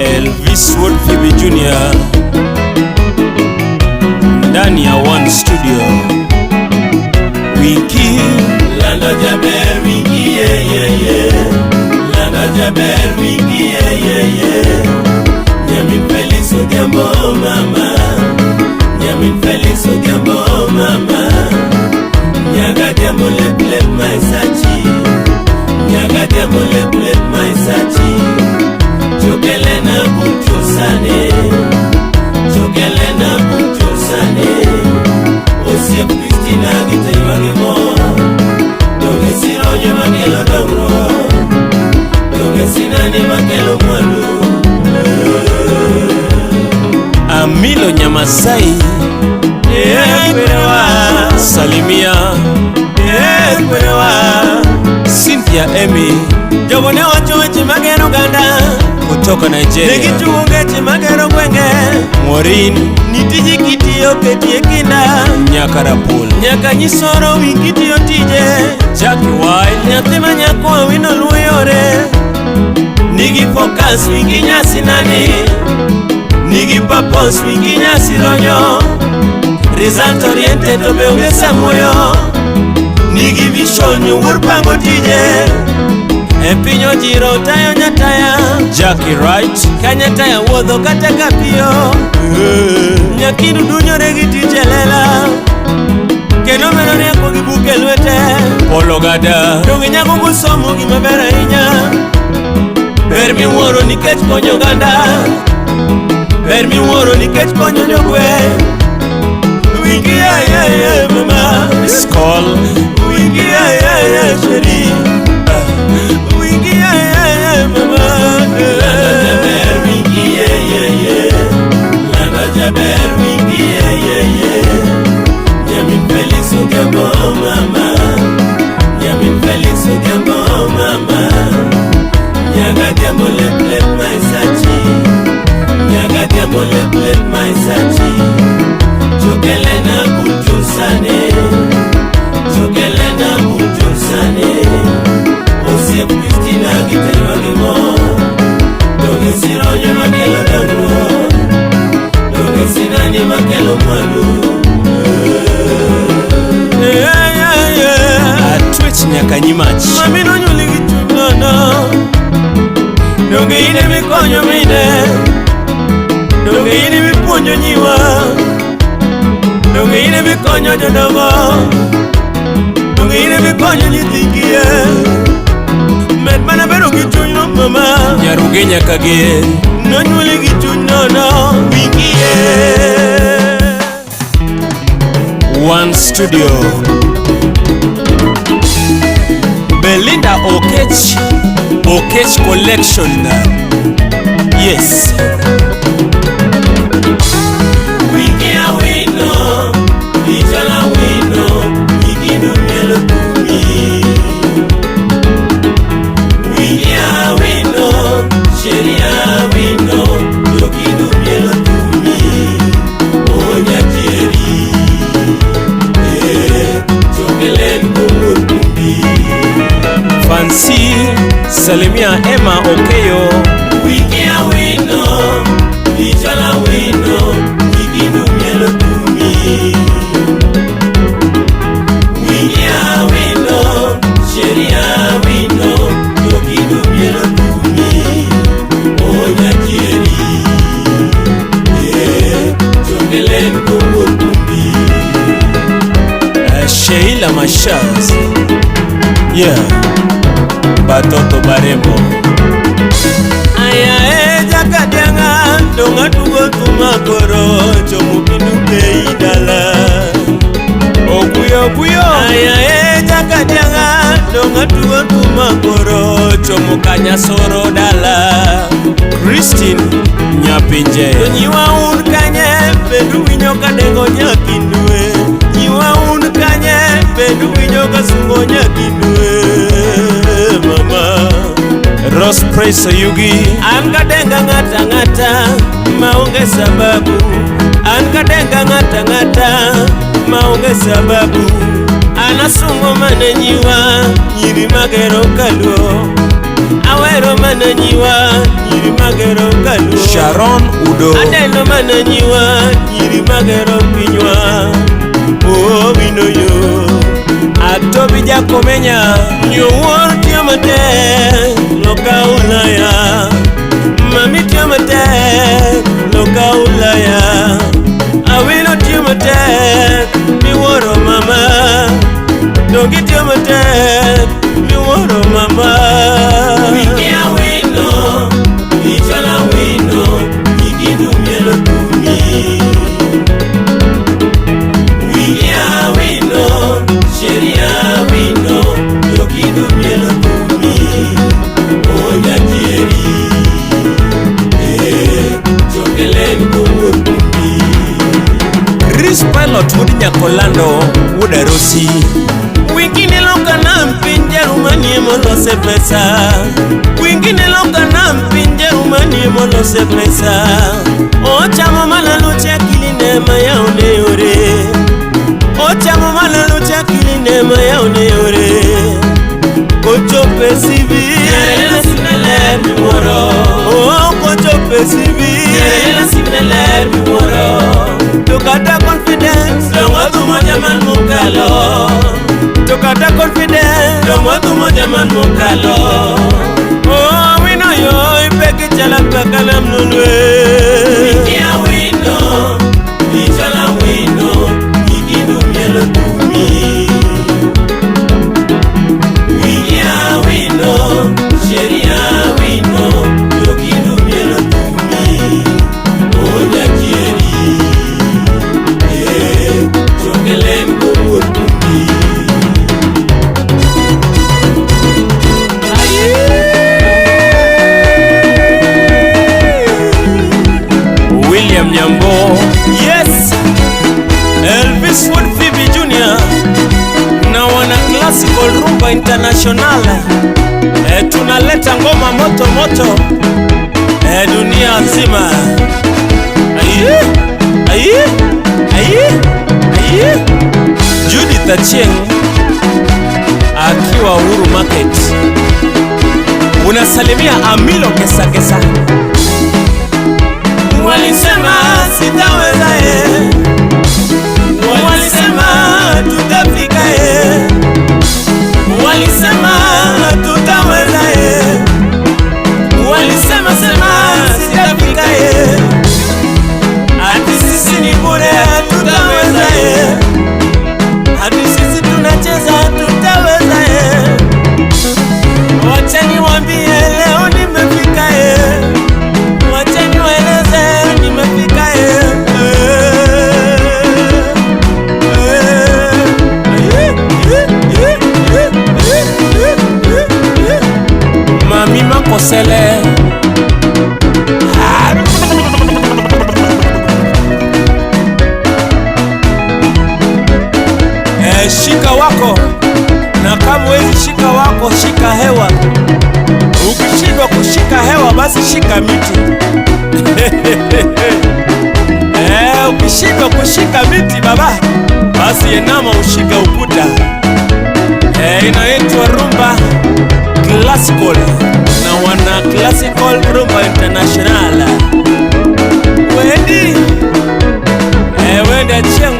Elvis Woodfibi Jr. ndani ya One Studio. Wiki Landa Jaber wiki Landa Jaber wiki Nyamin Felix Odhiambo mama, Nyamin Felix Odhiambo mama, Nyaga Diambo lep my sachi, Nyaga Diambo lep my sachi. Jokelena buchusane, Jokelena buchusane. Osie Christina gita yagemo, Doge siroje makelo dongro, Doge sinani makelo mwalu. Amilo Nyamasai Ekwerewa Salimia Ekwerewa Cynthia Emi Jobone wacho chimagero ganda kutoka Nigeria. Nikichunge chimagero kwenge Maureen Nitiji kitiyo ketie kinda Nyakarapul Nyaka nyisoro wikitiyo tije Jackie Wild Nyathima nyakwa wino luyore Nigi focus wingi nyasi nani Nigi purpose wingi nyasi ronyo Result oriented obe ugesa moyo Nigi vision yuur pango tije Epinyo jiro tayo nyataya Jackie Wright Kanyataya wodho kata kapio Nyakindu dunyore gitije lela Keno meno niako gibuke lwete Polo Gada Dongi nyako kusomo gimabera inya Ber miwuoro nikech konyo ganda Ber miwuoro nikech konyo jogwe Wingi ya mama Skull Wingi ya sheri Wingi ya mama Landa Jaber wingi ya Landa Jaber wingi ya Nyamin Felix Odhiambo mama, Nyamin Felix Odhiambo mama, Nyaga Diambo lep my sachi, Nyaga Diambo lep my sachi. Jokelena buchusane, Jokelena buchusane. Osie Christina gita yagemo, Doge siroje makelo dongro, Doge sinani makelo mwalu. Atwech Nyakanyimach Mamino nyuli gichunono Donge ine mikonyo mine Donge ine mipunyo nyiwa Donge ine mikonyo jodongo Donge ine mikonyo nyithikie Med mana bero gichuno mama Nyaruge Nyakage No nyuli gichunono Wingie One Studio. Belinda Okech Collection. Yes. Wingia wino, Ijala wino, Igidu mielo kumi. Wingia wino, Sheria wino, Yogidu mielo kumi. Onya tieri, Jokelen kumur kumbi. Fancy Salimia Emma Okeyo Wingia wino, Ijala wino, Igidu mielo kumi. Wingia wino, Sheria wino, Yogidu mielo kumi. Onya tieri, Jokelen kumur kumbi. Sheila Mashaz. Yeah. Batoto Barembo. Aya jakadianga donga tugo tumakoro chomu pindu keidala. Okuyo Aya jakadianga donga tugo tumakoro chomu kanyasoro dala. Christine Nyapinje Nyiwa un kanye pendu winyo kadengo nyakindwe. Nyiwa un kanye pendu winyo kasungo nyakindwe. Mama Rose Praise Oyugi An kadenga ngata ngata maonge sababu. An kadenga ngata ngata maonge sababu. Anasungo manenyiwa nyiri magero kaluo, Awero manenyiwa nyiri magero kaluo, Sharon Udo Adeno manenyiwa nyiri magero pinywa. Oh winoyo Atobi Jakomenya nyuwor tiamate loka ulaya, Mami tiamate loka ulaya, Awilo tiamate miworo mama, Dogi tiamate miworo mama. Wingia wino, ichola wino, ikidu mielo tumi. Wingia wino, sheria wino, yokidu mielo tumi. Onya kieri, chokelen kumu tumi. Chris Pilot Wood Nyakolando Wood Arosi. Wingine loka na mpinje Rumani molose pesa, Wingine loka na mpinje Rumani molose pesa. Ocha mama la lucha kilinema ya uneore, Ocha mama la lucha kilinema ya uneore. Kocho pesibi Yerela sinele miworo, Oh kocho pesibi Yerela sinele miworo. Tukata confidence Dongo moja man mukalo, Tukata confidence Dongo moja man mukalo. Oh wino yo ipeki chala pakala mnunwe. Wingia wino, ichala wino, ikidu mielo tumi. Wingia wino, sheria wino, yokidu mielo tumi. Onya kieri, chokelen kumu tumi. William Nyambo, Yes, Elvis Wood Phoebe Jr. na wana Classical Rumba International. Tunaleta ngoma moto moto dunia nzima. Aye, aye, aye, aye. Judith Achieng akiwa Uhuru Market. Unasalimia Amilo Kesa Kesa. Walisema sitaweza walisema tutafika walisema tutaweza walisema sema sitafika hadi sisi ni bure tutaweza hadi sisi tunacheza tutaweza wacha niwaambie leo nimefika wacha niwaeleze nimefika Mami Makosele. Shika wako na kama huwezi shika wako, shika hewa. Ukishindwa kushika hewa basi shika miti. Ukishindwa kushika miti baba, basi enama ushika ukuta. Inaitwa Rumba Classical na wana Classical Rumba International. Wendi Achieng